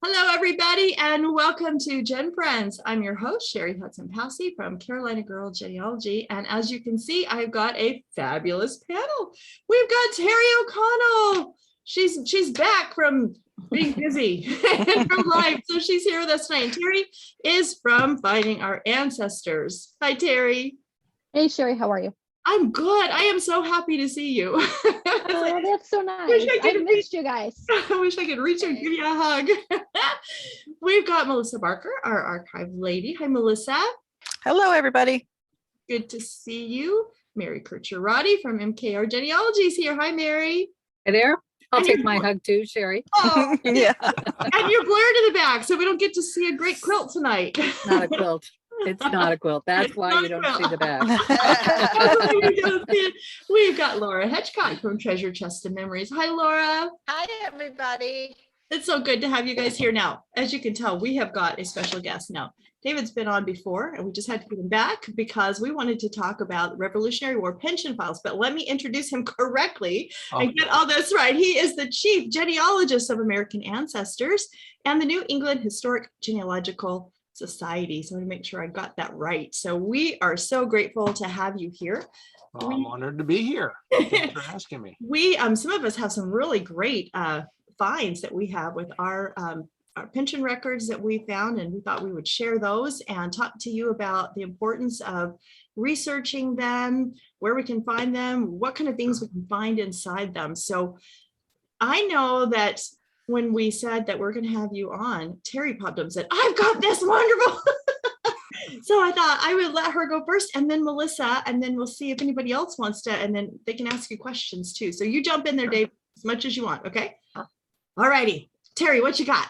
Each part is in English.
Hello, everybody, and welcome to GenFriends. I'm your host, Cheri Hudson Passey from Carolina Girl Genealogy. And as you can see, I've got a fabulous panel. We've got Terri O'Connel. She's back from being busy and from life, so she's here with us tonight. Terri is from Finding Our Ancestors. Hi, Terri. Hey, Cheri, how are you? I'm good. I am so happy to see you. Oh, that's so nice. I've missed you guys. I wish I could reach and give you a hug. We've got Melissa Barker, our archive lady. Hi, Melissa. Hello, everybody. Good to see you. Mary Kircher Roddy from MKR Genealogy is here. Hi, Mary. Hey there. I'll take my hug too, Cheri. Oh, Yeah. and you're blurred in the back, so we don't get to see a great quilt tonight. Not a quilt. It's not a quilt. That's why you don't see the back. We've got Laura Hedgecock from Treasure Chest of Memories. Hi, Laura. Hi, everybody. It's so good to have you guys here now. As you can tell, we have got a special guest now. David's been on before, and we just had to get him back because we wanted to talk about Revolutionary War pension files. But let me introduce him correctly and get all this right. He is the chief genealogist of American Ancestors and the New England Historic Genealogical Society. So I want to make sure I got that right. So we are so grateful to have you here. Well, I'm honored to be here. Thanks for asking me. We some of us have some really great finds that we have with our pension records that we found, and we thought we would share those and talk to you about the importance of researching them, where we can find them, what kind of things we can find inside them. So I know that when we said that we're going to have you on, Terri popped up and said, I've got this wonderful. So I thought I would let her go first, and then Melissa, and then we'll see if anybody else wants to, and then they can ask you questions too. So you jump in there, Dave, as much as you want. Okay. All righty. Terri, what you got?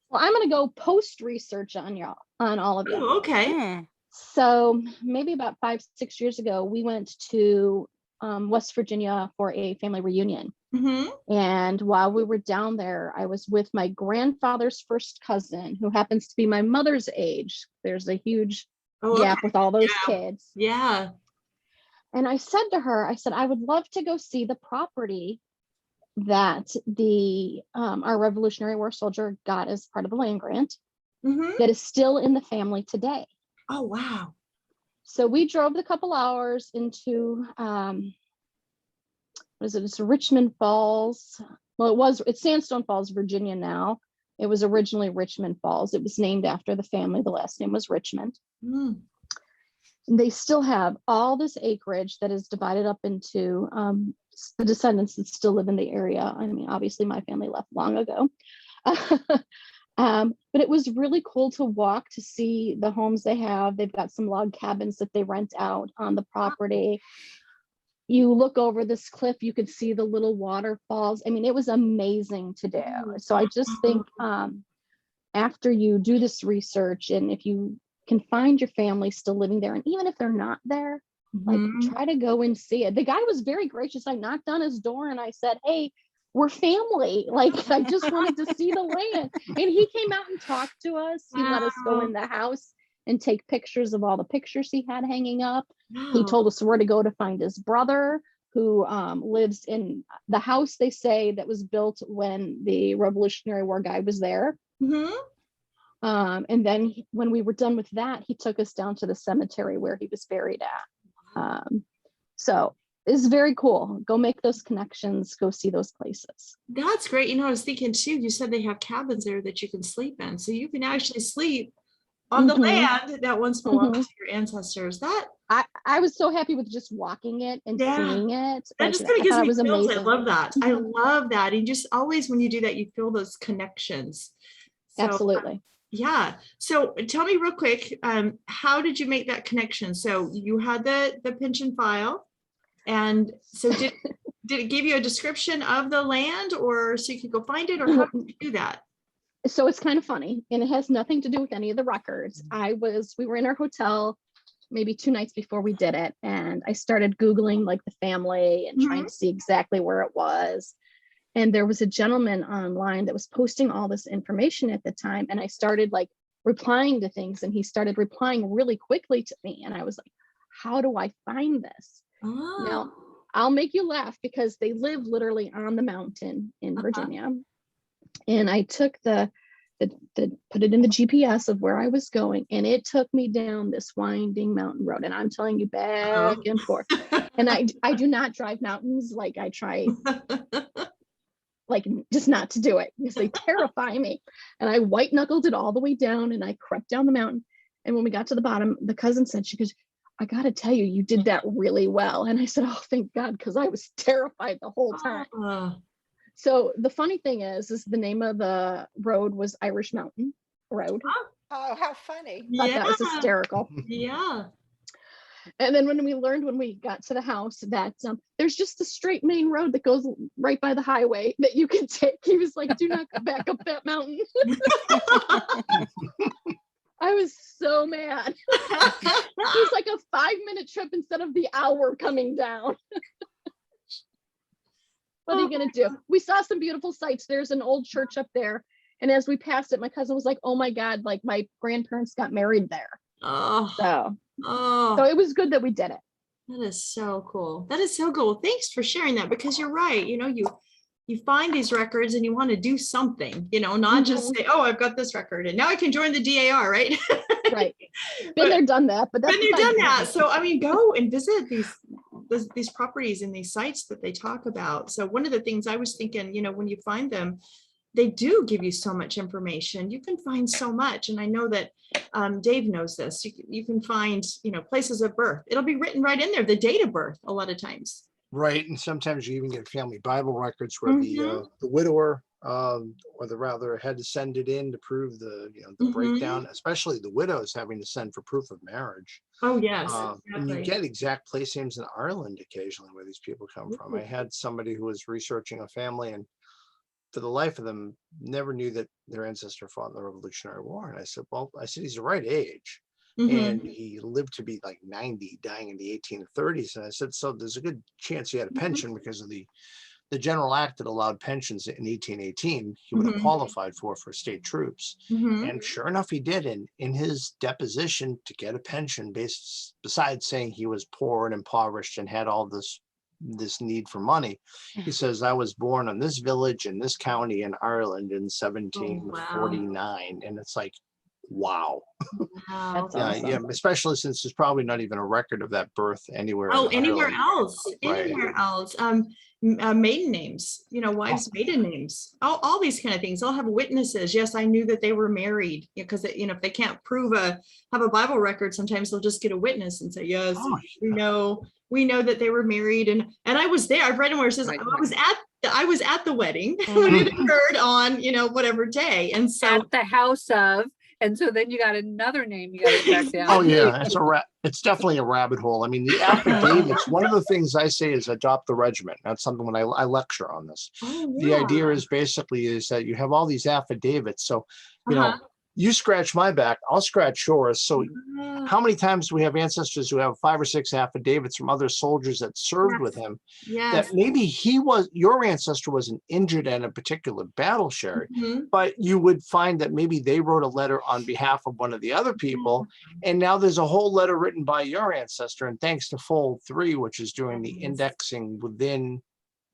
Well, I'm going to go post research on y'all, on all of you. Oh, okay. So maybe about 5-6 years ago, we went to West Virginia for a family reunion. Mm-hmm. And while we were down there, I was with my grandfather's first cousin, who happens to be my mother's age. There's a huge gap with all those kids. Yeah. And I said to her, I would love to go see the property that the our Revolutionary War soldier got as part of the land grant that is still in the family today. Oh, wow. So we drove the couple hours into it's Richmond Falls. Well, it's Sandstone Falls, Virginia now. It was originally Richmond Falls. It was named after the family. The last name was Richmond. They still have all this acreage that is divided up into the descendants that still live in the area. I mean, obviously my family left long ago. But it was really cool to walk to see the homes they have. They've got some log cabins that they rent out on the property. You look over this cliff, you could see the little waterfalls. I mean, it was amazing to do. So I just think after you do this research, and if you can find your family still living there, and even if they're not there, like try to go and see it. The guy was very gracious. I knocked on his door and I said, hey, we're family. Like, I just wanted to see the land. And he came out and talked to us. He let us go in the house and take pictures of all the pictures he had hanging up. He told us where to go to find his brother, who lives in the house, they say, that was built when the Revolutionary War guy was there. And then when we were done with that, he took us down to the cemetery where he was buried at. So it's very cool. Go make those connections, go see those places. That's great. You know, I was thinking too, you said they have cabins there that you can sleep in. So you can actually sleep on the land that once belonged to your ancestors. That I was so happy with just walking it and seeing it. That just kind of gives me chills. I love that. I love that. And just always when you do that, you feel those connections. So, absolutely. Yeah. So tell me real quick, how did you make that connection? So you had the pension file, and so did it give you a description of the land, or so you could go find it, or how did you do that? So it's kind of funny, and it has nothing to do with any of the records. We were in our hotel maybe 2 nights before we did it, and I started Googling like the family and trying to see exactly where it was. And there was a gentleman online that was posting all this information at the time, and I started like replying to things, and he started replying really quickly to me, and I was like, how do I find this? Now, I'll make you laugh because they live literally on the mountain in Virginia. And I took the that put it in the GPS of where I was going, and it took me down this winding mountain road. And I'm telling you, back and forth. And I do not drive mountains. Like I try, like just not to do it because they terrify me. And I white knuckled it all the way down, and I crept down the mountain. And when we got to the bottom, the cousin said, she goes, I got to tell you, you did that really well. And I said, oh, thank God, because I was terrified the whole time. So the funny thing is the name of the road was Irish Mountain Road. Oh, how funny. Thought that was hysterical. Yeah. And then when we learned when we got to the house that there's just a straight main road that goes right by the highway that you can take. He was like, do not go back up that mountain. I was so mad. It was like a 5-minute trip instead of the hour coming down. What are you going to do? We saw some beautiful sights. There's an old church up there. And as we passed it, my cousin was like, oh my God, like my grandparents got married there. So it was good that we did it. That is so cool. That is so cool. Thanks for sharing that, because you're right. You know, you find these records and you want to do something, you know, not just say, oh, I've got this record and now I can join the DAR, right? Right. Been there, done that. But been there, done that. So, I mean, go and visit these properties and these sites that they talk about. So one of the things I was thinking, you know, when you find them, they do give you so much information. You can find so much. And I know that Dave knows this. You can find, you know, places of birth. It'll be written right in there, the date of birth a lot of times. Right. And sometimes you even get family Bible records where the widower or the rather had to send it in to prove the breakdown, especially the widows having to send for proof of marriage. Oh, yes. Exactly. And you Exactly. get exact place names in Ireland occasionally where these people come from. I had somebody who was researching a family and for the life of them never knew that their ancestor fought in the Revolutionary War. And I said, he's the right age. And he lived to be like 90, dying in the 1830s. And I said, so there's a good chance he had a pension because of the General Act that allowed pensions in 1818. He would have qualified for state troops. And sure enough, he did. And in his deposition to get a pension, besides saying he was poor and impoverished and had all this need for money, he says, I was born in this village in this county in Ireland in 1749. And it's like, wow. Wow. Yeah, especially since there's probably not even a record of that birth anywhere. Anywhere else. Right. Anywhere else. Maiden names, you know, wives' maiden names, all these kind of things. They'll have witnesses. Yes, I knew that they were married, because you know, if they can't have a Bible record, sometimes they'll just get a witness and say, yes, we know that they were married, and I was there. I've read them where it says I was at the wedding when it occurred on, you know, whatever day, and so at the house of. And so then you got another name you got to track down. Oh yeah, it's definitely a rabbit hole. I mean, the affidavits, one of the things I say is adopt the regiment. That's something when I lecture on this. The idea is basically that you have all these affidavits. So, you know, you scratch my back, I'll scratch yours. So how many times do we have ancestors who have 5 or 6 affidavits from other soldiers that served with him? That maybe your ancestor wasn't injured in a particular battle, Cheri, but you would find that maybe they wrote a letter on behalf of one of the other people. And now there's a whole letter written by your ancestor. And thanks to Fold 3, which is doing the indexing within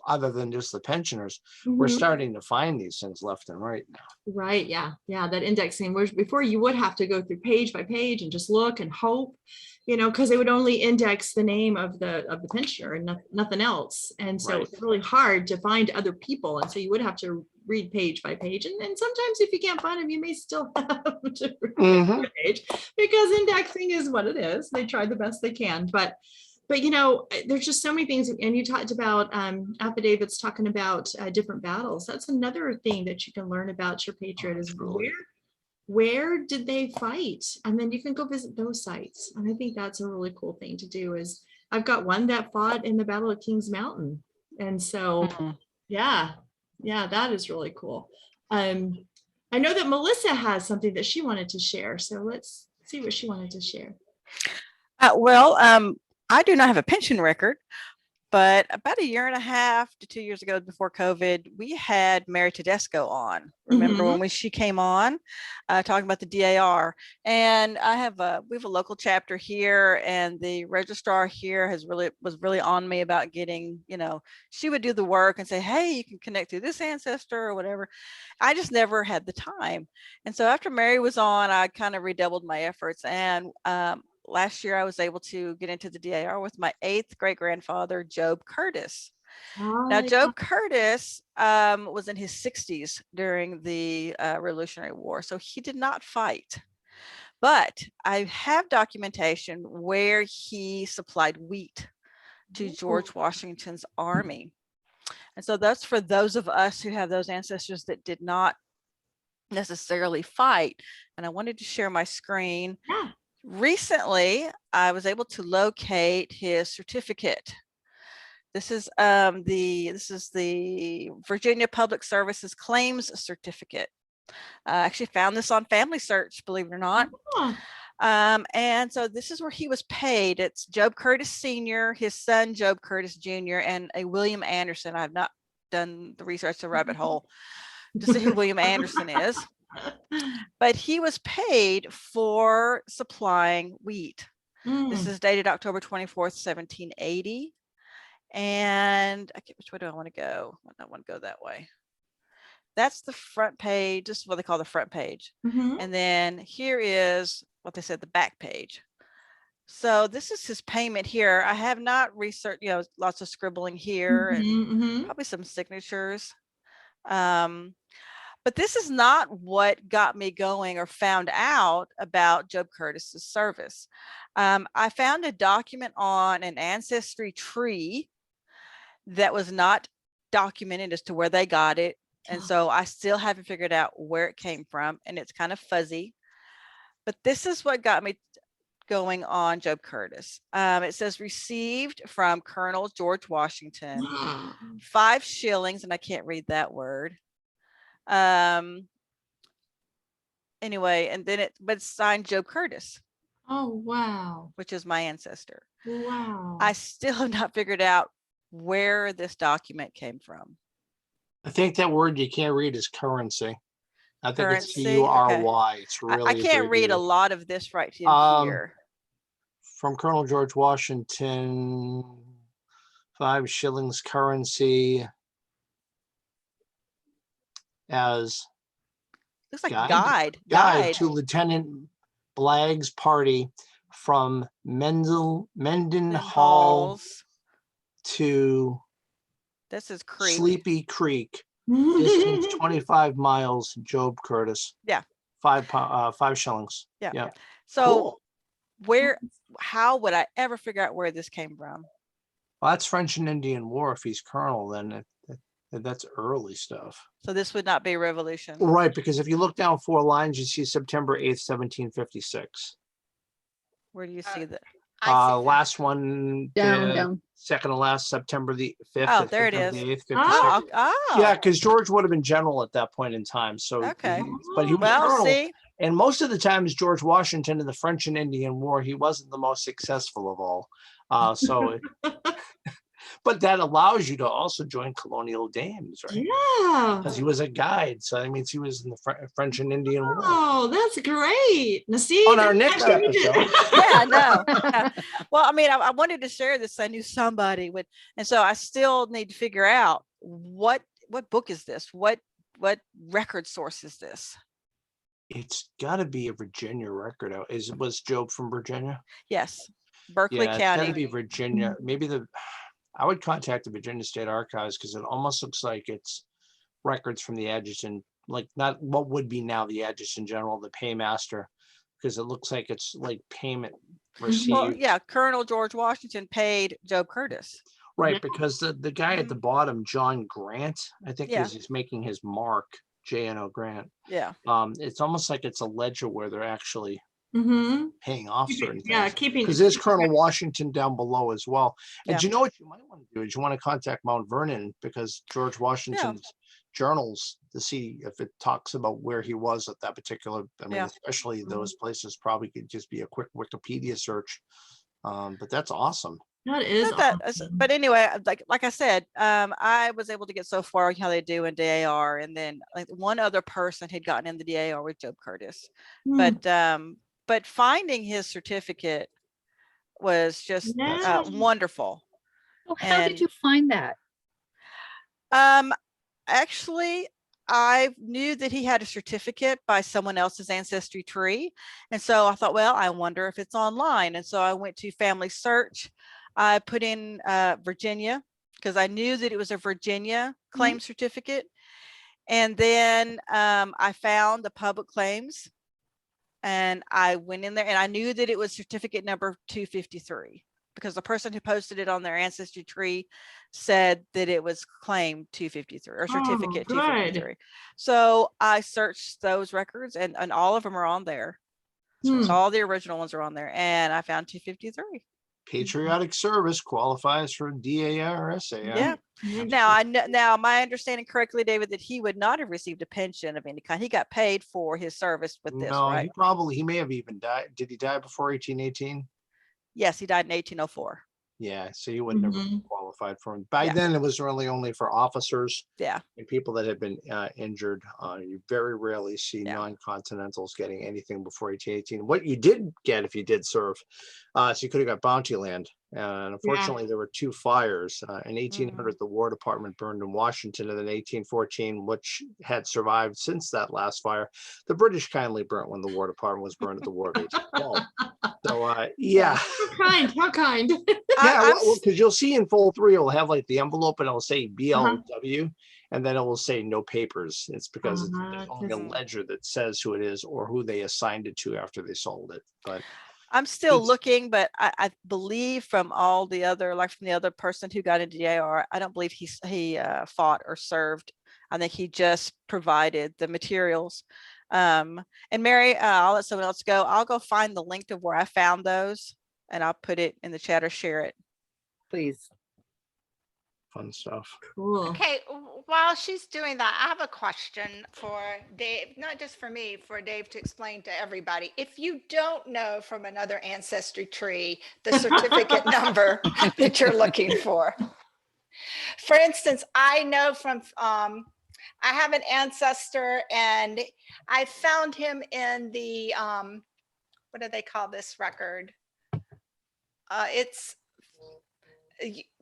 other than just the pensioners, we're starting to find these things left and right now. Right. Yeah. That indexing, where before you would have to go through page by page and just look and hope, you know, because they would only index the name of the pensioner and nothing else. And so it's really hard to find other people. And so you would have to read page by page. And sometimes if you can't find them, you may still have to read a page, because indexing is what it is. They try the best they can. But you know, there's just so many things. And you talked about affidavits talking about different battles. That's another thing that you can learn about your patriot is where did they fight? And then you can go visit those sites. And I think that's a really cool thing to do. Is I've got one that fought in the Battle of Kings Mountain. And so, yeah, that is really cool. I know that Melissa has something that she wanted to share. So let's see what she wanted to share. I do not have a pension record, But about a year and a half to 2 years ago, before COVID, we had Mary Tedesco on. Remember when she came on, talking about the DAR? And we have a local chapter here, and the registrar here was really on me about getting, she would do the work and say, hey, you can connect to this ancestor or whatever. I just never had the time. And so after Mary was on, I kind of redoubled my efforts. And last year, I was able to get into the DAR with my 8th great grandfather, Job Curtis. Now, Job Curtis was in his 60s during the Revolutionary War, so he did not fight. But I have documentation where he supplied wheat to George Washington's army. And so that's for those of us who have those ancestors that did not necessarily fight. And I wanted to share my screen. Yeah. Recently, I was able to locate his certificate. This is the Virginia Public Services Claims Certificate. I actually found this on Family Search, believe it or not. And so this is where he was paid. It's Job Curtis Sr., his son Job Curtis Jr., and a William Anderson. I've not done the research, the rabbit hole, to see who William Anderson is. But he was paid for supplying wheat. This is dated October 24th, 1780. And which way do I want to go? I don't want to go that way. That's the front page. This is what they call the front page. And then here is what they said, the back page. So this is his payment here. I have not researched, lots of scribbling here and probably some signatures. But this is not what got me going or found out about Job Curtis's service. I found a document on an ancestry tree that was not documented as to where they got it. And so I still haven't figured out where it came from, and it's kind of fuzzy. But this is what got me going on Job Curtis. It says received from Colonel George Washington, 5 shillings, and I can't read that word. Anyway, and then but it's signed Job Curtis. Oh, wow. Which is my ancestor. Wow. I still have not figured out where this document came from. I think that word you can't read is currency. I think it's Currency, C-U-R-Y. It's really I can't read a lot of this right here. From Colonel George Washington, 5 shillings currency as looks like guide to Lieutenant Blagg's party from Mendenhall to this is Creek. Sleepy Creek. Distance 25 miles. Job Curtis. Yeah. 5 shillings. Yeah. So how would I ever figure out where this came from? Well, that's French and Indian War. If he's colonel, then that's early stuff. So this would not be Revolution. Right, because if you look down 4 lines, you see September 8th, 1756. Where do you see that? Last one down. Second to last, September the 5th. Oh, there it is. The 8th, 56. Oh. Yeah, because George would have been general at that point in time. So okay. But he was colonel. See? And most of the times, George Washington in the French and Indian War, he wasn't the most successful of all. But that allows you to also join colonial dames, right? Yeah. Because he was a guide. So that means he was in the French and Indian War. Oh, that's great. Now, see, on our next episode. Yeah, no. Well, I mean, I wanted to share this. I knew somebody would. And so I still need to figure out what book is this? What record source is this? It's got to be a Virginia record. Was Job from Virginia? Yes. Berkeley County. It's got to be Virginia. Maybe I would contact the Virginia State Archives because it almost looks like it's records from the adjutant, like not what would be now the adjutant general, the paymaster, because it looks like it's like payment received. Well, yeah, Colonel George Washington paid Job Curtis. Right, because the guy at the bottom, John Grant, I think he's making his mark, J.N.O. Grant. Yeah. It's almost like it's a ledger where they're actually paying off certain things. Yeah, because there's Colonel Washington down below as well. And Yeah. you know what you might want to do is you want to contact Mount Vernon because George Washington's journals to see if it talks about where he was at that particular. I mean, especially those places probably could just be a quick Wikipedia search. But that's awesome. That is Not that, awesome. but anyway, like I said, I was able to get so far how they do in DAR, and then like one other person had gotten in the DAR with Job Curtis, Hmm. but finding his certificate was just Yeah. wonderful. Oh, how did you find that? Actually, I knew that he had a certificate by someone else's ancestry tree. And so I thought, well, I wonder if it's online. And so I went to Family Search. I put in Virginia because I knew that it was a Virginia claim certificate. And then I found the public claims, and I went in there and I knew that it was certificate number 253 because the person who posted it on their ancestry tree said that it was claim 253 or certificate 253. So I searched those records, and all of them are on there. So all the original ones are on there, and I found 253. Patriotic service qualifies for DAR or SAR. Yeah. Now I know, now my understanding correctly, David, that he would not have received a pension of any kind. He got paid for his service with this, No, right? he may have even died. Did he die before 1818? Yes, he died in 1804. Yeah, so you would never Mhm. qualified for him. By Yeah. then, it was really only for officers Yeah. and people that had been injured. You very rarely see Yeah. non-continentals getting anything before 1818. What you did get if you did serve, so you could have got bounty land. And unfortunately, there were two fires. In 1800, the War Department burned in Washington, and then 1814, which had survived since that last fire, the British kindly burnt when the War Department was burned at the War of 1812. So yeah. How kind, how kind. Yeah, well, because you'll see in fold 3, it'll have like the envelope and it'll say BLW, and then it will say no papers. It's because there's only a ledger that says who it is or who they assigned it to after they sold it. But I'm still looking, but I believe from all the other, like from the other person who got into DAR, I don't believe he fought or served. I think he just provided the materials. And Mary, I'll let someone else go. I'll go find the link to where I found those, and I'll put it in the chat or share it. Please. Fun stuff. Cool. Okay, while she's doing that, I have a question for Dave, not just for me, for Dave to explain to everybody. If you don't know from another ancestry tree the certificate number that you're looking for instance, I know from, I have an ancestor and I found him in the, what do they call this record? It's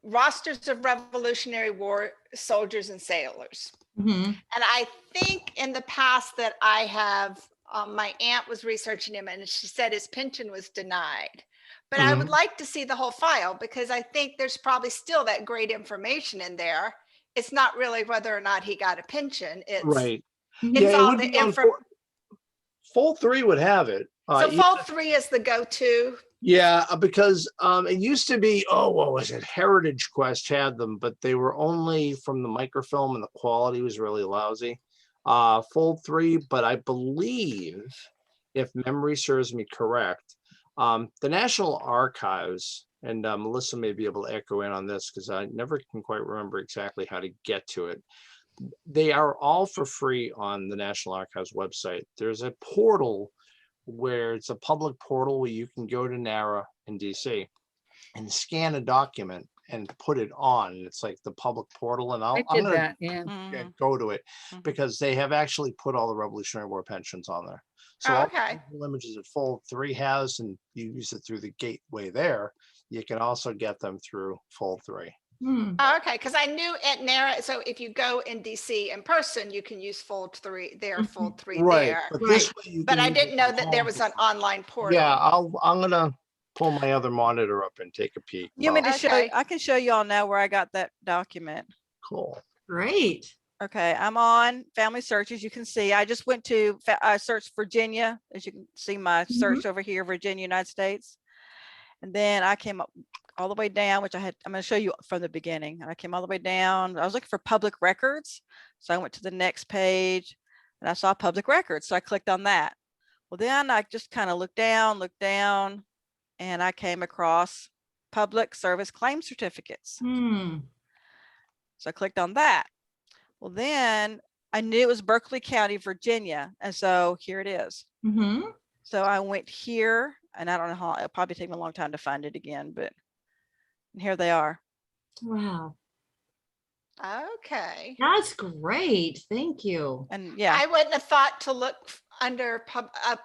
rosters of Revolutionary War soldiers and sailors. And I think in the past that I have, my aunt was researching him and she said his pension was denied. But I would like to see the whole file because I think there's probably still that great information in there. It's not really whether or not he got a pension. It's right. It's all the information. Fold 3 would have it. So fold 3 is the go-to. Yeah, because it used to be, what was it? Heritage Quest had them, but they were only from the microfilm and the quality was really lousy. Fold 3, but I believe, if memory serves me correct, the National Archives, and Melissa may be able to echo in on this because I never can quite remember exactly how to get to it. They are all for free on the National Archives website. There's a portal where it's a public portal where you can go to NARA in DC and scan a document and put it on. It's like the public portal, and I'm gonna go to it because they have actually put all the Revolutionary War pensions on there. So all the images that fold 3 has, and you use it through the gateway there, you can also get them through fold 3. Okay, because I knew at NARA, so if you go in DC in person, you can use fold 3 there, fold 3 there. But this way you But can I use didn't it know from that there home. was an online portal. Yeah, I'm gonna pull my other monitor up and take a peek. You mean to show? I can show you all now where I got that document. Cool. Great. Okay, I'm on Family Search. As you can see, I just went to search Virginia. As you can see, my search over here, Virginia, United States. And then I came up all the way down, which I'm going to show you from the beginning. And I came all the way down. I was looking for public records. So I went to the next page and I saw public records. So I clicked on that. Well, then I just kind of looked down, and I came across public service claim certificates. So I clicked on that. Well, then I knew it was Berkeley County, Virginia. And so here it is. So I went here, and I don't know how, it'll probably take me a long time to find it again, but And here they are. Wow. Okay. That's great. Thank you. And yeah, I wouldn't have thought to look under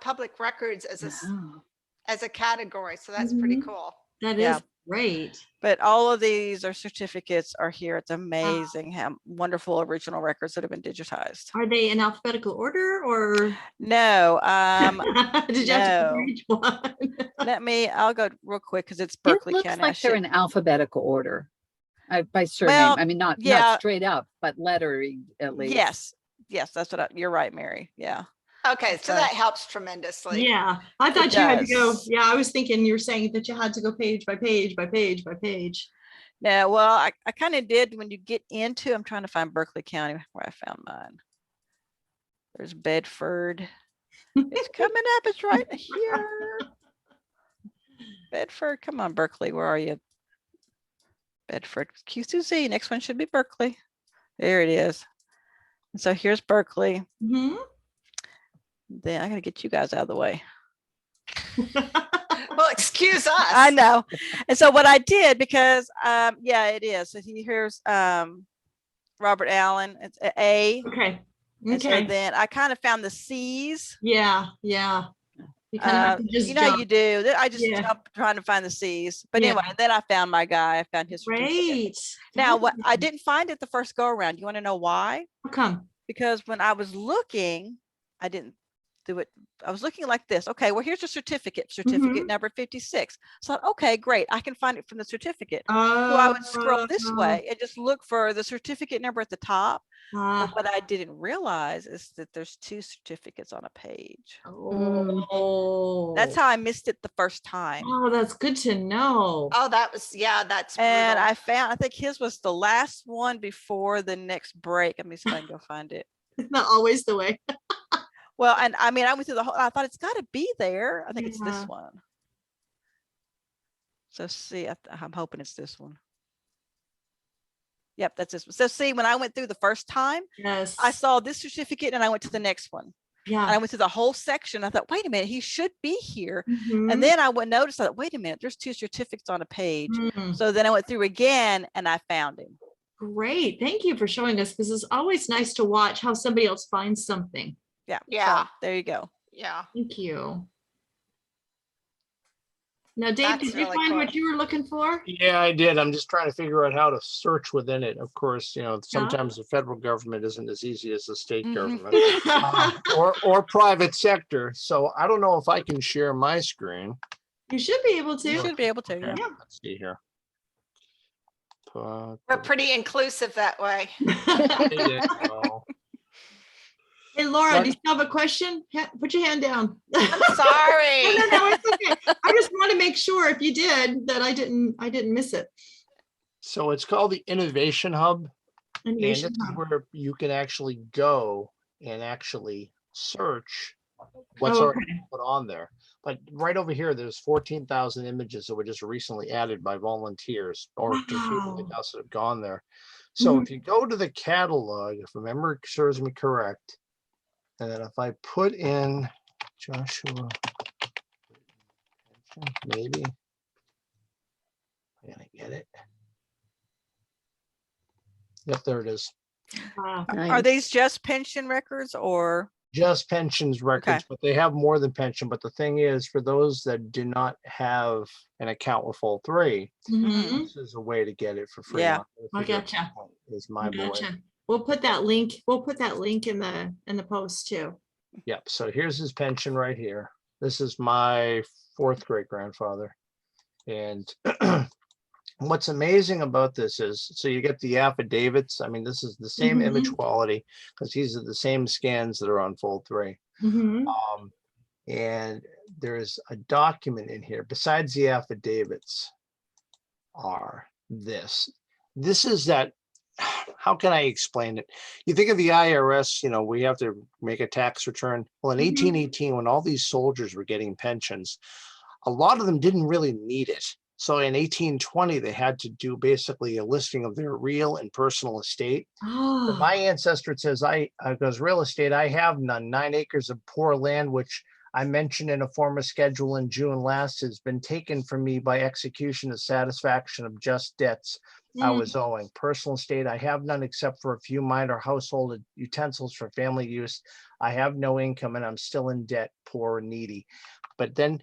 public records as Oh. a category. So that's pretty Mhm. cool. That Yeah. is great. but all of these are certificates are here. It's amazing how wonderful original records that have been digitized. Are they in alphabetical order or No, did you have to go through no. each one? I'll go real quick because it's It Berkeley looks County. like they're in alphabetical order by surname. Well, I mean, not yeah. straight up, but lettering at least. Yes, that's what you're right, Mary. Yeah. Okay, so that helps tremendously. Yeah, I thought you had to go. does. Yeah, I was thinking you were saying that you had to go page by page by page by page. No, well, I kind of did when you get into, I'm trying to find Berkeley County where I found mine. There's Bedford. It's coming up. It's right here. Bedford. Come on, Berkeley. Where are you? Bedford. Q2Z. Next one should be Berkeley. There it is. And so here's Berkeley. Mhm. Then I got to get you guys out of the way. Well, excuse us. I know. And so what I did, because yeah, it is. So here's Robert Allen. It's A. Okay. And so Okay. then I kind of found the C's. Yeah. Yeah. You kind of have to just You know, jump. you do. I just Yeah. jumped trying to find the C's. But Yeah. anyway, then I found my guy. I found his certificate. Great. Now, what I Good. didn't find it the first go around. You want to know why? How come? Because when I was looking, I didn't do it. I was looking like this. Okay, well, here's a certificate Mhm. number 56. So I thought, okay, great. I can find it from the certificate. So I would scroll this way and just look for the certificate number at the top. But what I didn't realize is that there's two certificates on a page. Oh. That's how I missed it the first time. Oh, that's good to know. Oh, that's brutal. And I think his was the last one before the next break. Let me see if I can go find it. It's not always the way. Well, and I mean, I went through the whole, I thought it's got to be there. I think it's this Yeah. one. So see, I'm hoping it's this one. Yep, that's this one. So see, when I went through the first time, Yes. I saw this certificate and I went to the next one. And Yeah. I went through the whole section. I thought, wait a minute, he should be here. Mhm. And then I would notice that, wait a minute, there's two certificates on a page. Mm. So then I went through again and I found him. Great. Thank you for showing us, because it's always nice to watch how somebody else finds something. Yeah. Yeah. So there you go. Yeah. Thank you. Now, Dave, That's did you really find cool. what you were looking for? Yeah, I did. I'm just trying to figure out how to search within it. Of course, sometimes the federal government isn't as easy as the state Mhm. government or private sector. So I don't know if I can share my screen. You should be able You to. should be able to. Okay, Yeah. let's see here. We're pretty inclusive that way. Hey, Laura, What? do you still have a question? Put your hand down. I'm sorry. No, it's okay. I just want to make sure if you did that I didn't miss it. So it's called the Innovation Hub. And this Innovation is Hub. where you can actually go and actually search what's Oh, already okay. put on there. But right over here, there's 14,000 images that were just recently added by volunteers or just people like Wow. us that have gone there. So Mhm. if you go to the catalog, if memory serves me correct, and then if I put in Joshua, maybe, I'm gonna get it. Yep, there it is. Wow. Are Nice. these just pension records or? Just pensions records, but they have more than pension. But the thing is, for those that do not have an account with Full 3, Mhm. this is a way to get it for free. Yeah. I gotcha. Is my boy. Gotcha. We'll put that link in the post too. Yep. So here's his pension right here. This is my 4th great grandfather. And what's amazing about this is, so you get the affidavits. I mean, this is the same image quality because these are the same scans that are on Full 3. Mhm. And there's a document in here besides the affidavits are this. This is that, how can I explain it? You think of the IRS, we have to make a tax return. Well, in 1818, when all these soldiers were getting pensions, a lot of them didn't really need it. So in 1820, they had to do basically a listing of their real and personal estate. Oh. My ancestor says, I goes, real estate, I have none, 9 acres of poor land, which I mentioned in a former schedule in June last has been taken from me by execution of satisfaction of just debts I was owing. Personal estate, I have none except for a few minor household utensils for family use. I have no income and I'm still in debt, poor and needy. But then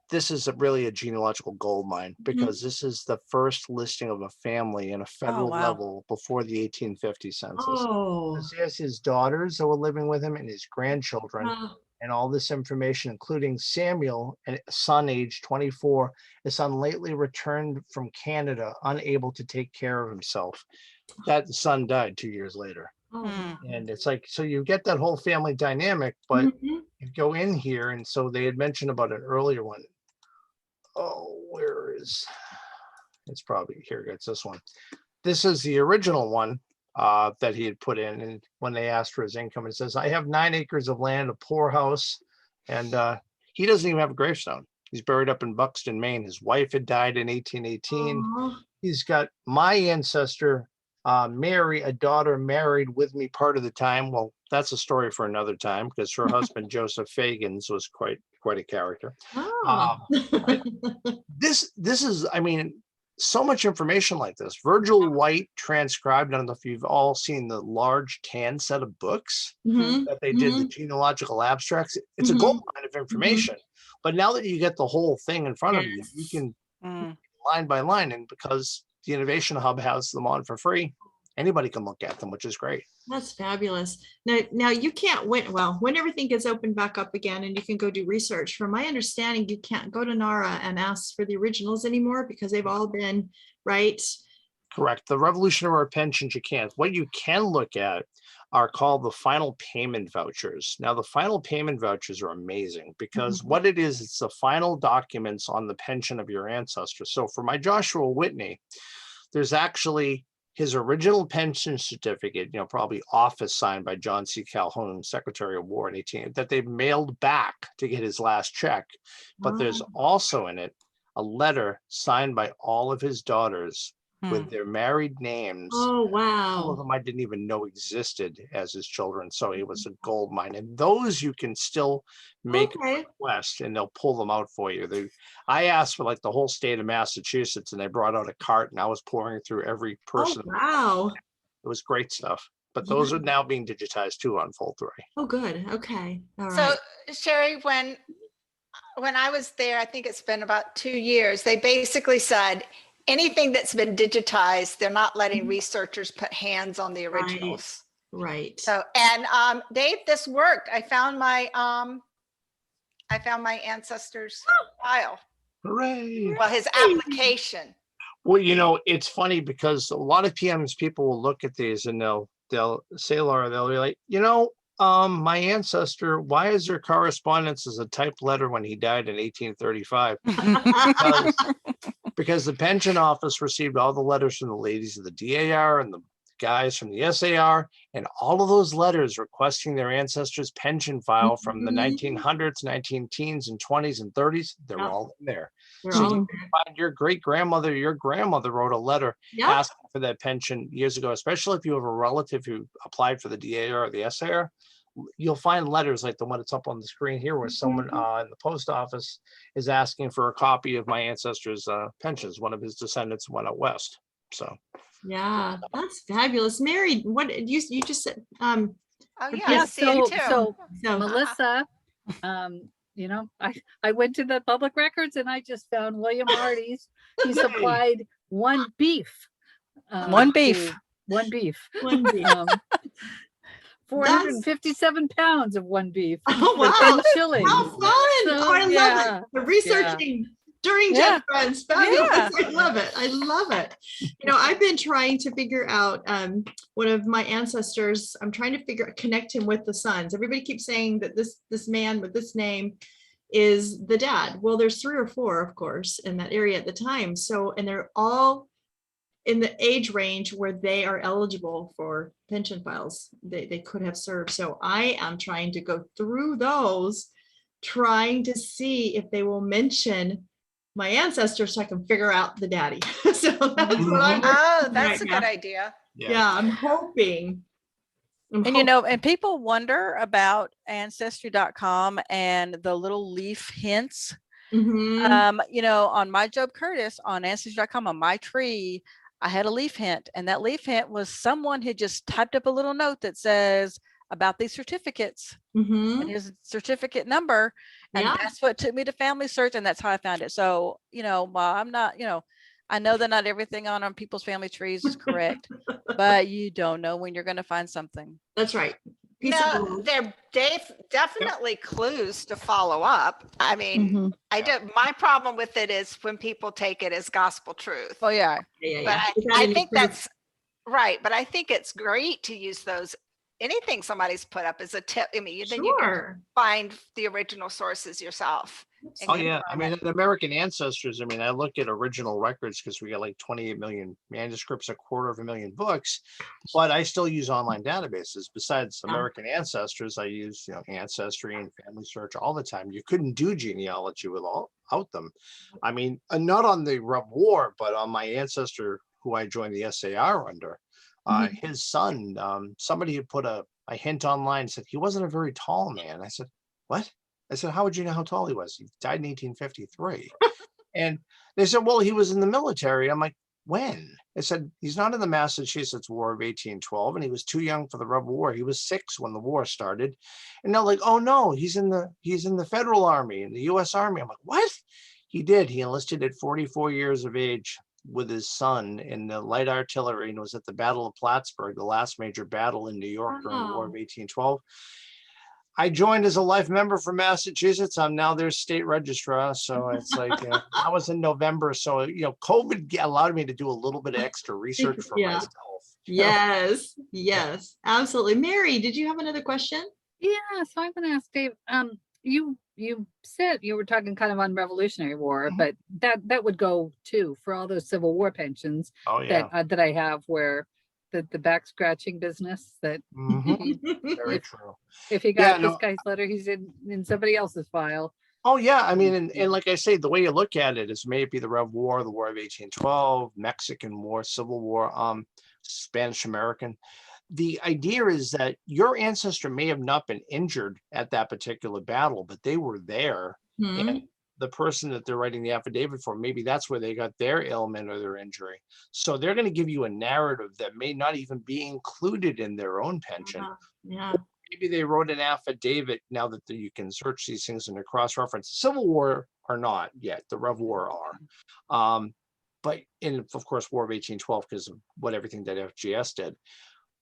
this is really a genealogical gold mine because this is the first listing of a family in a federal wow. level before the 1850 census. Oh, There's his daughters that were living with him and his grandchildren. wow. And all this information, including Samuel, a son age 24, his son lately returned from Canada, unable to take care of himself. That son died 2 years later. Oh, wow. And it's like, so you get that whole family dynamic, but Mhm. you go in here. And so they had mentioned about an earlier one. Oh, where is, it's probably, here, it's this one. This is the original one that he had put in. And when they asked for his income, it says, I have 9 acres of land, a poor house. And he doesn't even have a gravestone. He's buried up in Buxton, Maine. His wife had died in 1818. Aw. He's got my ancestor, Mary, a daughter married with me part of the time. Well, that's a story for another time because her husband, Joseph Fagans, was quite a character. Oh. This is, I mean, so much information like this. Virgil White transcribed, I don't know if you've all seen the large tan set of books Mhm. that they did, the genealogical abstracts. It's a gold mine of information. But now that you get the whole thing in front of you, you can line by line. And because the Innovation Hub has them on for free, anybody can look at them, which is great. That's fabulous. Now you can't win. Well, when everything gets opened back up again and you can go do research, from my understanding, you can't go to NARA and ask for the originals anymore because they've all been, right? Correct. The Revolutionary pensions you can't. What you can look at are called the final payment vouchers. Now, the final payment vouchers are amazing because what it is, it's the final documents on the pension of your ancestors. So for my Joshua Whitney, there's actually his original pension certificate, you know, probably office signed by John C. Calhoun, Secretary of War in 18, that they've mailed back to get his last check. But there's also in it a letter signed by all of his daughters with their married names. Oh, Some of wow. them I didn't even know existed as his children. So it was a gold mine. And those you can still make a request and they'll pull them out for you. I asked for like the whole state of Massachusetts and they brought out a cart and I was pouring through every person. Oh, wow. It was great stuff. But those are now being digitized too on Fold3. Oh, good. Okay. All So right. Cheri, when I was there, I think it's been about 2 years, they basically said, anything that's been digitized, they're not letting researchers put hands on the originals. Right. So, and Dave, this worked. I found my ancestors file. Hooray. Well, his application. Well, you know, it's funny because a lot of PMs people will look at these and they'll say, Laura, they'll be like, you know, my ancestor, why is there correspondence as a typed letter when he died in 1835? Because the pension office received all the letters from the ladies of the DAR and the guys from the SAR, and all of those letters requesting their ancestors' pension file from the 1900s, 19-teens, and 20s and 30s, they're all in there. They're So all you can find your great-grandmother, your grandmother wrote a letter asking for that pension years ago, especially if you have a relative who applied for the DAR or the SAR. You'll find letters like the one that's up on the screen here where someone in the post office is asking for a copy of my ancestors' pensions. One of his descendants went out west. So yeah, that's fabulous. Mary, what you just said? Oh yeah, Yeah, I see it too. so So Melissa, you know, I went to the public records and I just found William Hardy's. He supplied one beef. One beef. One beef. one beef. 457 pounds of one beef. Oh, For wow. 10 shillings. How fun! So, I love yeah. it. The researching during GenFriends, fabulous. I love it. I love it. You know, I've been trying to figure out one of my ancestors. I'm trying to connect him with the sons. Everybody keeps saying that this man with this name is the dad. Well, there's 3 or 4, of course, in that area at the time. So, and they're all in the age range where they are eligible for pension files they could have served. So I am trying to go through those, trying to see if they will mention my ancestors so I can figure out the daddy. So that's what I'm Oh, that's right a good now. idea. Yeah, I'm hoping And you know, and people wonder about ancestry.com and the little leaf hints. You know, on my Job Curtis on ancestry.com on my tree, I had a leaf hint, and that leaf hint was someone had just typed up a little note that says about these certificates and his certificate number. And that's what took me to Family Search, and that's how I found it. So, you know, while I'm not, you know, I know that not everything on people's family trees is correct, but you don't know when you're going to find something. That's right. No, they're definitely clues to follow up. I mean, my problem with it is when people take it as gospel truth. Oh yeah. But I think that's right. But I think it's great to use those. Anything somebody's put up as a tip. I mean, then you can find the original sources yourself. Oh yeah, I mean, the American Ancestors, I mean, I look at original records because we got like 28 million manuscripts, 250,000 books, but I still use online databases. Besides American Ancestors, I use, you know, Ancestry and Family Search all the time. You couldn't do genealogy without them. I mean, not on the Rev War, but on my ancestor who I joined the SAR under, his son, somebody had put a hint online, said he wasn't a very tall man. I said, what? I said, how would you know how tall he was? He died in 1853. And they said, well, he was in the military. I'm like, when? I said, he's not in the Massachusetts War of 1812, and he was too young for the Rebel War. He was 6 when the war started. And they're like, oh no, he's in the Federal Army, in the US Army. I'm like, what? He did. He enlisted at 44 years of age with his son in the light artillery and was at the Battle of Plattsburgh, the last major battle in New York during the War of 1812. I joined as a life member from Massachusetts. I'm now their state registrar. So it's like, I was in November. So, you know, COVID allowed me to do a little bit of extra research for myself. Yes, yes, absolutely. Mary, did you have another question? Yeah, so I'm going to ask Dave, you said you were talking kind of on Revolutionary War, but that would go too for all those Civil War pensions that I have where the back scratching business that very true. If he got this guy's letter, he's in somebody else's file. Oh yeah, I mean, and like I say, the way you look at it is maybe the Rev War, the War of 1812, Mexican War, Civil War, Spanish American. The idea is that your ancestor may have not been injured at that particular battle, but they were there. And the person that they're writing the affidavit for, maybe that's where they got their ailment or their injury. So they're going to give you a narrative that may not even be included in their own pension. Maybe they wrote an affidavit now that you can search these things and cross-reference. Civil War are not yet, the Rev War are. But in, of course, War of 1812, because of everything that FGS did.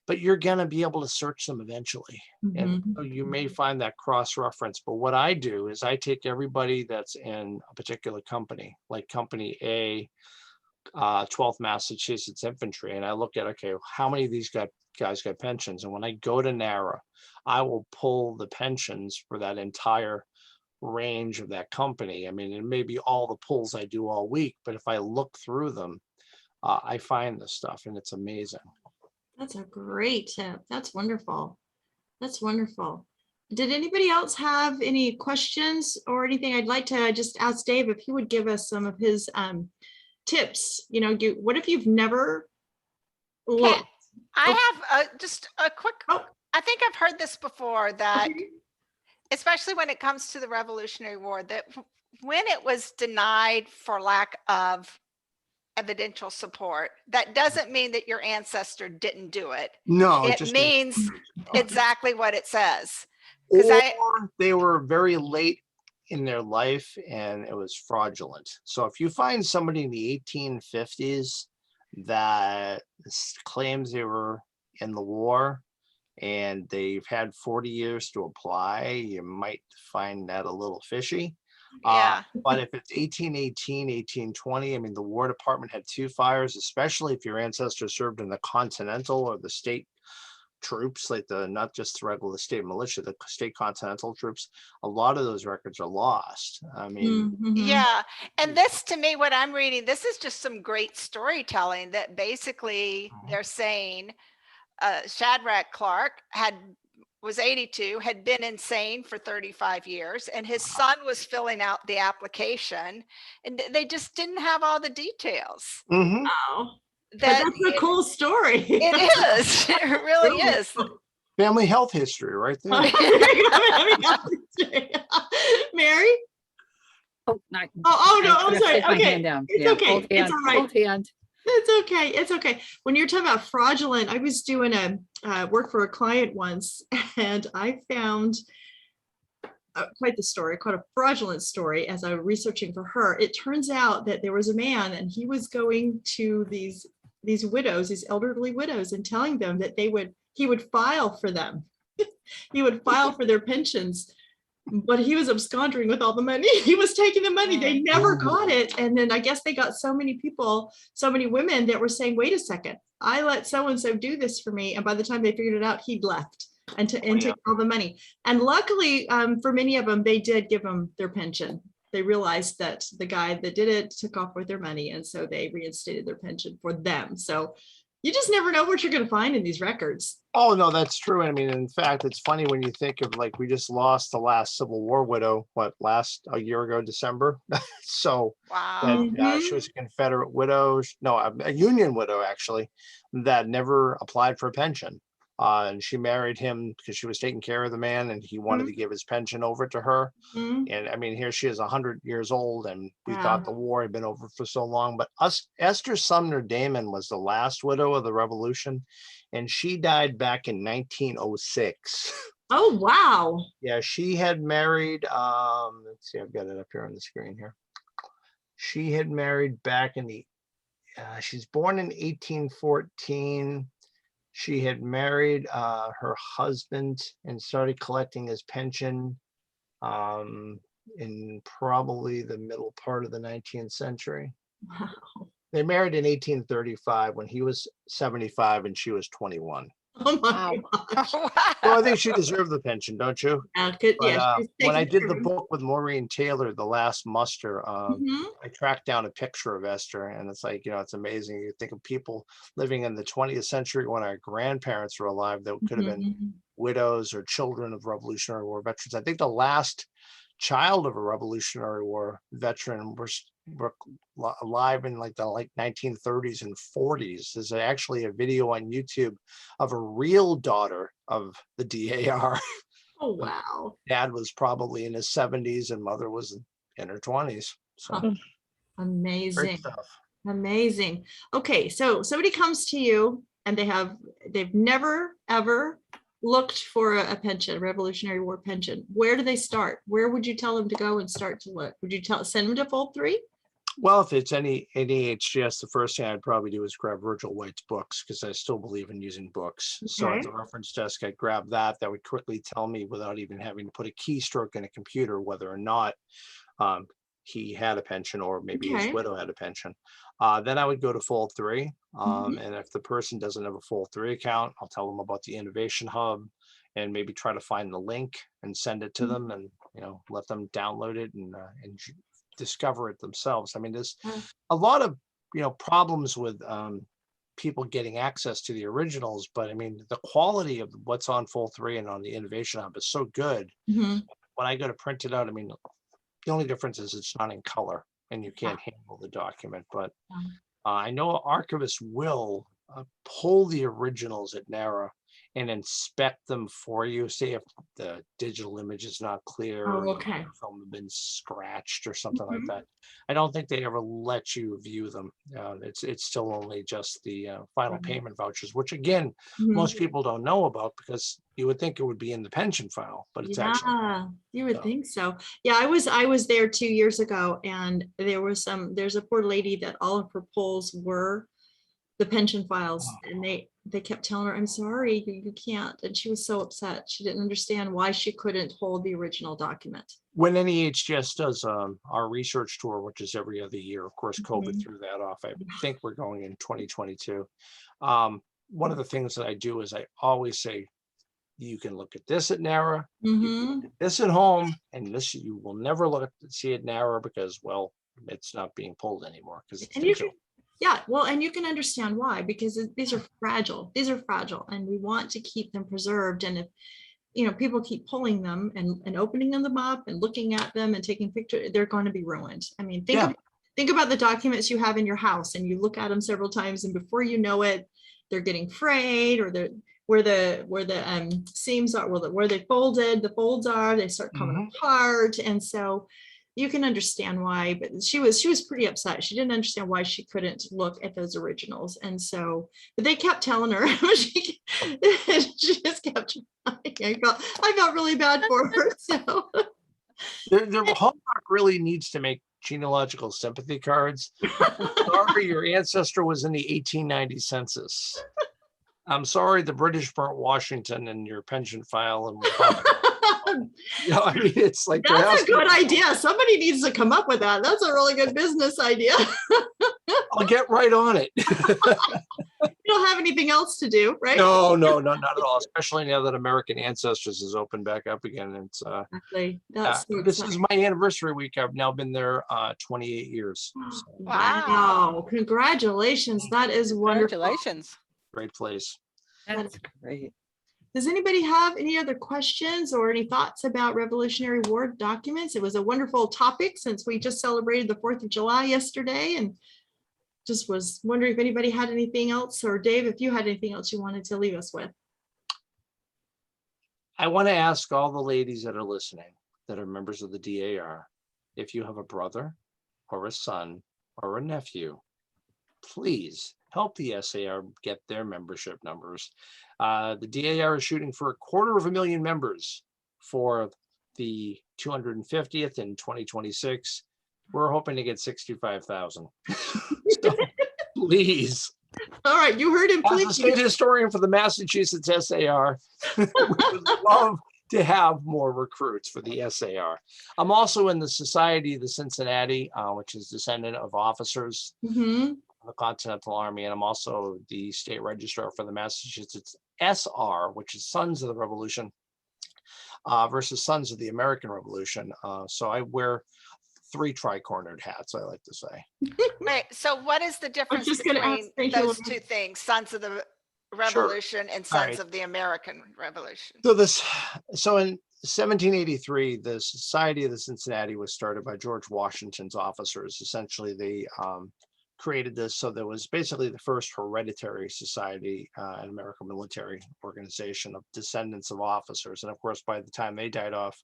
But you're going to be able to search them eventually. And so you may find that cross-reference. But what I do is I take everybody that's in a particular company, like Company A, 12th Massachusetts Infantry, and I look at, okay, how many of these guys got pensions? And when I go to NARA, I will pull the pensions for that entire range of that company. I mean, it may be all the pulls I do all week, but if I look through them, I find this stuff, and it's amazing. That's a great tip. That's wonderful. That's wonderful. Did anybody else have any questions or anything? I'd like to just ask Dave if he would give us some of his tips. You know, what if you've never looked? I have just a quick, I think I've heard this before, that especially when it comes to the Revolutionary War, that when it was denied for lack of evidential support, that doesn't mean that your ancestor didn't do it. No, it means exactly what it says. Or they were very late in their life and it was fraudulent. So if you find somebody in the 1850s that claims they were in the war and they've had 40 years to apply, you might find that a little fishy. But if it's 1818, 1820, I mean, the War Department had 2 fires, especially if your ancestor served in the Continental or the state troops, like not just the regular state militia, the state Continental troops. A lot of those records are lost. I mean, and this, to me, what I'm reading, this is just some great storytelling that basically they're saying Shadrach Clark was 82, had been insane for 35 years, and his son was filling out the application, and they just didn't have all the details. Wow. That's a cool story. It is. It really is. Family health history right there. Mary? Oh, no, Oh, no, I'm I'm gonna sorry. stick my Okay, hand down. it's Yeah, okay. hold It's hand, all right. hold hand. It's okay. It's okay. When you're talking about fraudulent, I was doing a work for a client once, and I found quite the story, quite a fraudulent story as I was researching for her. It turns out that there was a man, and he was going to these widows, these elderly widows, and telling them that he would file for them. He would file for their pensions, but he was absconding with all the money. He was taking the money. They never got it. And then I guess they got so many people, so many women that were saying, wait a second, I let so-and-so do this for me. And by the time they figured it out, he'd left and took all the money. And luckily for many of them, they did give them their pension. They realized that the guy that did it took off with their money. And so they reinstated their pension for them. So you just never know what you're going to find in these records. Oh, no, that's true. I mean, in fact, it's funny when you think of, like, we just lost the last Civil War widow, a year ago, December. So Wow. she was a Confederate widow, no, a Union widow, actually, that never applied for a pension. And she married him because she was taking care of the man, and he wanted to give his pension over to her. And I mean, here she is 100 years old, and we thought the war had been over for so long. But Esther Sumner Damon was the last widow of the Revolution, and she died back in 1906. Oh, wow. Yeah, she had married, let's see, I've got it up here on the screen here. She had married back in she's born in 1814. She had married her husband and started collecting his pension in probably the middle part of the 19th century. Wow. They married in 1835 when he was 75 and she was 21. Oh my gosh. Wow. Well, I think she deserved the pension, don't you? Good. But, Yeah. when I did the book with Maureen Taylor, The Last Muster, I tracked down a picture of Esther, and it's like, it's amazing. You think of people living in the 20th century when our grandparents were alive that could have been widows or children of Revolutionary War veterans. I think the last child of a Revolutionary War veteran were alive in like the 1930s and 40s. There's actually a video on YouTube of a real daughter of the DAR. Oh, wow. Dad was probably in his 70s and mother was in her 20s. So amazing. Great stuff. Amazing. Okay, so somebody comes to you and they've never ever looked for a pension, a Revolutionary War pension. Where do they start? Where would you tell them to go and start to look? Would you send them to Fold 3? Well, if it's any NEHGS, the first thing I'd probably do is grab Virgil White's books, because I still believe in using books. So at the reference desk, I'd grab that. That would quickly tell me without even having to put a keystroke in a computer whether or not he had a pension or maybe his widow had a pension. Then I would go to Fold 3. And if the person doesn't have a Fold 3 account, I'll tell them about the Innovation Hub and maybe try to find the link and send it to them and, let them download it and discover it themselves. I mean, there's a lot of, problems with people getting access to the originals, but I mean, the quality of what's on Fold 3 and on the Innovation Hub is so good. When I go to print it out, I mean, the only difference is it's not in color and you can't handle the document, but I know an archivist will pull the originals at NARA and inspect them for you. Say if the digital image is not clear, or the film has been scratched or something like that. I don't think they ever let you view them. It's still only just the final payment vouchers, which again, most people don't know about because you would think it would be in the pension file, but it's actually. You would think so. Yeah, I was there 2 years ago, and there's a poor lady that all of her polls were the pension files, and they kept telling her, I'm sorry, you can't. And she was so upset. She didn't understand why she couldn't hold the original document. When NEHGS does our research tour, which is every other year, of course, COVID threw that off. I think we're going in 2022. One of the things that I do is I always say, you can look at this at NARA, you can look at this at home, and this you will never see at NARA because, well, it's not being pulled anymore because it's digital. Yeah, well, and you can understand why, because these are fragile. These are fragile, and we want to keep them preserved. And if people keep pulling them and opening them up and looking at them and taking pictures, they're going to be ruined. I mean, think about the documents you have in your house, and you look at them several times, and before you know it, they're getting frayed, or where the seams are, where they folded, the folds are, they start coming apart. And so you can understand why, but she was pretty upset. She didn't understand why she couldn't look at those originals. And so, but they kept telling her, she just kept trying. I felt really bad for her. So the Hallmark really needs to make genealogical sympathy cards. Sorry, your ancestor was in the 1890 census. I'm sorry, the British burnt Washington in your pension file. And I mean, it's like that's a good idea. Somebody needs to come up with that. That's a really good business idea. I'll get right on it. You don't have anything else to do, right? No, not at all. Especially now that American Ancestors is open back up again. It's exactly. This is my anniversary week. I've now been there 28 years. So. Wow! Congratulations! That is wonderful. Congratulations! Great place. That's great. Does anybody have any other questions or any thoughts about Revolutionary War documents? It was a wonderful topic since we just celebrated the 4th of July yesterday, and just was wondering if anybody had anything else, or Dave, if you had anything else you wanted to leave us with. I want to ask all the ladies that are listening that are members of the DAR, if you have a brother or a son or a nephew, please help the SAR get their membership numbers. The DAR is shooting for 250,000 members for the 250th in 2026. We're hoping to get 65,000. So please. All right, you heard him. As a state historian for the Massachusetts SAR, we would love to have more recruits for the SAR. I'm also in the Society of the Cincinnati, which is descendant of officers of the Continental Army, and I'm also the state registrar for the Massachusetts SR, which is Sons of the Revolution versus Sons of the American Revolution. So I wear 3 tri-cornered hats, I like to say. Wait, so what is the difference between those two things, Sons of the Revolution and Sons of the American Revolution? So in 1783, the Society of the Cincinnati was started by George Washington's officers. Essentially, they created this, so there was basically the first hereditary society, an American military organization of descendants of officers. And of course, by the time they died off,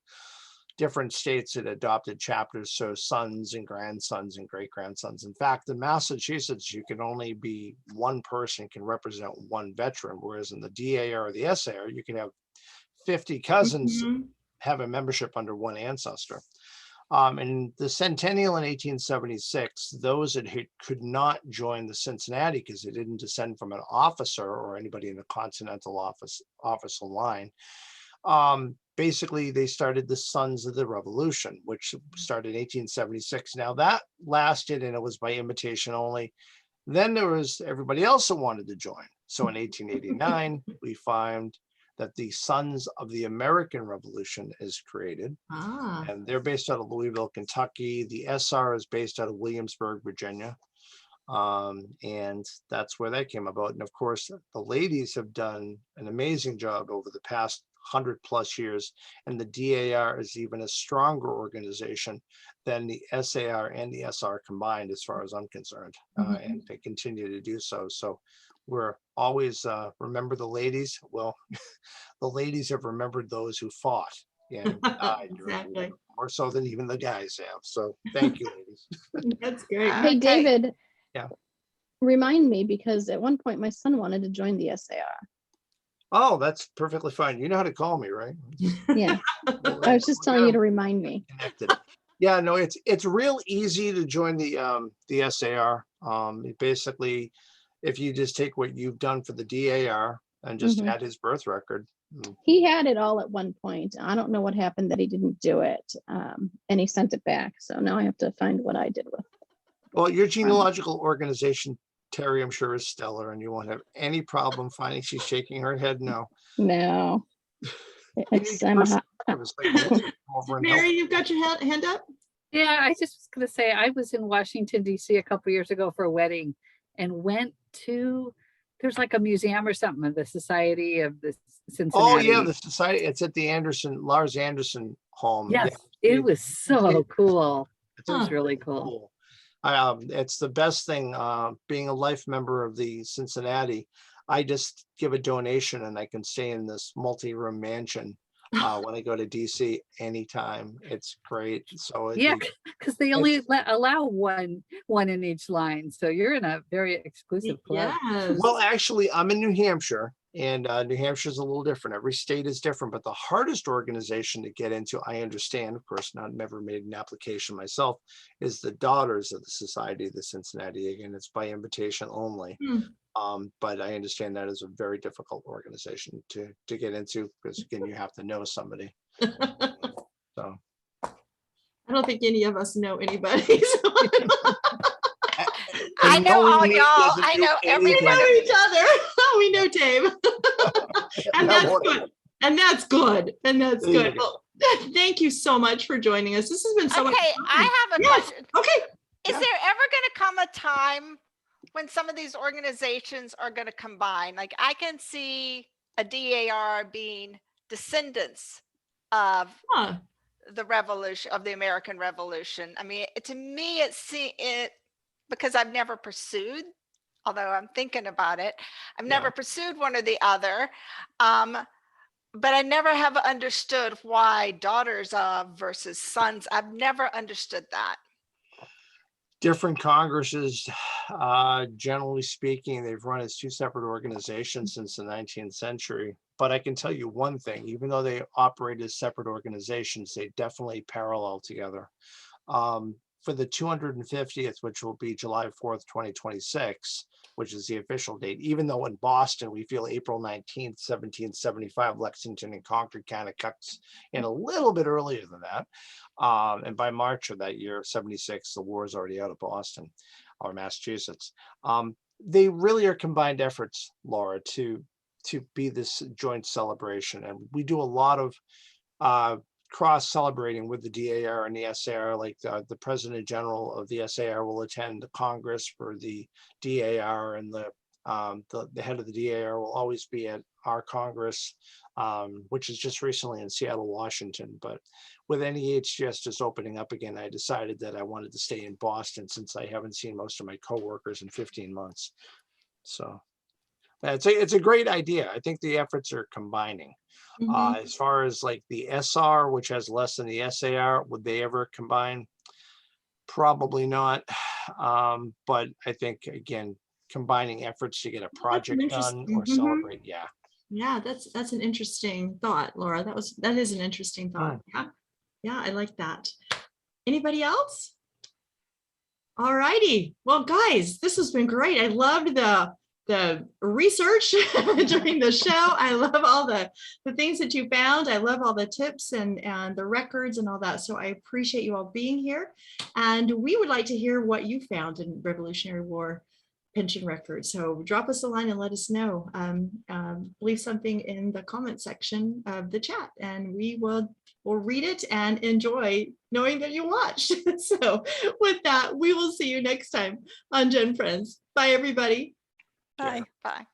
different states had adopted chapters, so sons and grandsons and great-grandsons. In fact, in Massachusetts, you can only be one person can represent one veteran, whereas in the DAR or the SAR, you can have 50 cousins have a membership under one ancestor. In the centennial in 1876, those that could not join the Cincinnati because they didn't descend from an officer or anybody in the Continental officer line, basically they started the Sons of the Revolution, which started in 1876. Now that lasted, and it was by invitation only. Then there was everybody else that wanted to join. So in 1889, we find that the Sons of the American Revolution is created. And they're based out of Louisville, Kentucky. The SR is based out of Williamsburg, Virginia. And that's where that came about. And of course, the ladies have done an amazing job over the past 100+ years. And the DAR is even a stronger organization than the SAR and the SR combined, as far as I'm concerned. And they continue to do so. So we're always remember the ladies. Well, the ladies have remembered those who fought and died Exactly. more so than even the guys have. So thank you, ladies. That's great. Hey, David. Yeah. Remind me, because at one point my son wanted to join the SAR. Oh, that's perfectly fine. You know how to call me, right? Yeah. I was just telling you to remind me. Connected. Yeah, no, it's real easy to join the SAR. Basically, if you just take what you've done for the DAR and just add his birth record. He had it all at one point. I don't know what happened that he didn't do it. And he sent it back. So now I have to find what I did with. Well, your genealogical organization, Terri, I'm sure is stellar, and you won't have any problem finding. She's shaking her head no. No. It's Mary, you've got your hand up? Yeah, I just was going to say, I was in Washington, D.C. a couple years ago for a wedding and went to, there's like a museum or something of the Society of the Cincinnati. Oh, yeah, the Society. It's at the Lars Anderson home. Yes, yeah. It was so cool. It was really cool. It's the best thing, being a life member of the Cincinnati. I just give a donation and I can stay in this multi-room mansion when I go to DC anytime. It's great. So Yeah, because they only allow one in each line. So you're in a very exclusive club. Yes. well, actually, I'm in New Hampshire, and New Hampshire is a little different. Every state is different, but the hardest organization to get into, I understand, of course, never made an application myself, is the Daughters of the Society of the Cincinnati. Again, it's by invitation only. But I understand that is a very difficult organization to get into, because again, you have to know somebody. So I don't think any of us know anybody. So I know all knowing me y'all. doesn't I do know we everybody. know each other. We know Dave. And That that's won't- good. And that's good. And that's There you good. go. Well, thank you so much for joining us. This has been so much Okay, fun. I have a Yes. question. Okay. Is Yeah. there ever going to come a time when some of these organizations are going to combine? Like I can see a DAR being descendants of Huh. the revolution, of the American Revolution. I mean, to me, it because I've never pursued, although I'm thinking about it, I've never pursued one or the other. But I never have understood why daughters of versus sons. I've never understood that. Different Congresses, generally speaking, they've run as two separate organizations since the 19th century. But I can tell you one thing, even though they operate as separate organizations, they definitely parallel together. For the 250th, which will be July 4th, 2026, which is the official date, even though in Boston, we feel April 19th, 1775, Lexington and Concord kind of cuts in a little bit earlier than that. And by March of that year, 76, the war is already out of Boston or Massachusetts. They really are combined efforts, Laura, to be this joint celebration. And we do a lot of cross celebrating with the DAR and the SAR, like the President General of the SAR will attend the Congress for the DAR, and the head of the DAR will always be at our Congress, which is just recently in Seattle, Washington. But with NEHGS just opening up again, I decided that I wanted to stay in Boston since I haven't seen most of my coworkers in 15 months. So it's a great idea. I think the efforts are combining. As far as like the SR, which has less than the SAR, would they ever combine? Probably not. But I think, again, combining efforts to get a project done or celebrate. Yeah. Yeah, that's an interesting thought, Laura. That is an interesting thought. Yeah, I like that. Anybody else? All righty. Well, guys, this has been great. I loved the research during the show. I love all the things that you found. I love all the tips and the records and all that. So I appreciate you all being here. And we would like to hear what you found in Revolutionary War pension records. So drop us a line and let us know. Leave something in the comment section of the chat, and we'll read it and enjoy knowing that you watched. So with that, we will see you next time on Gen Friends. Bye, everybody. Bye. Bye.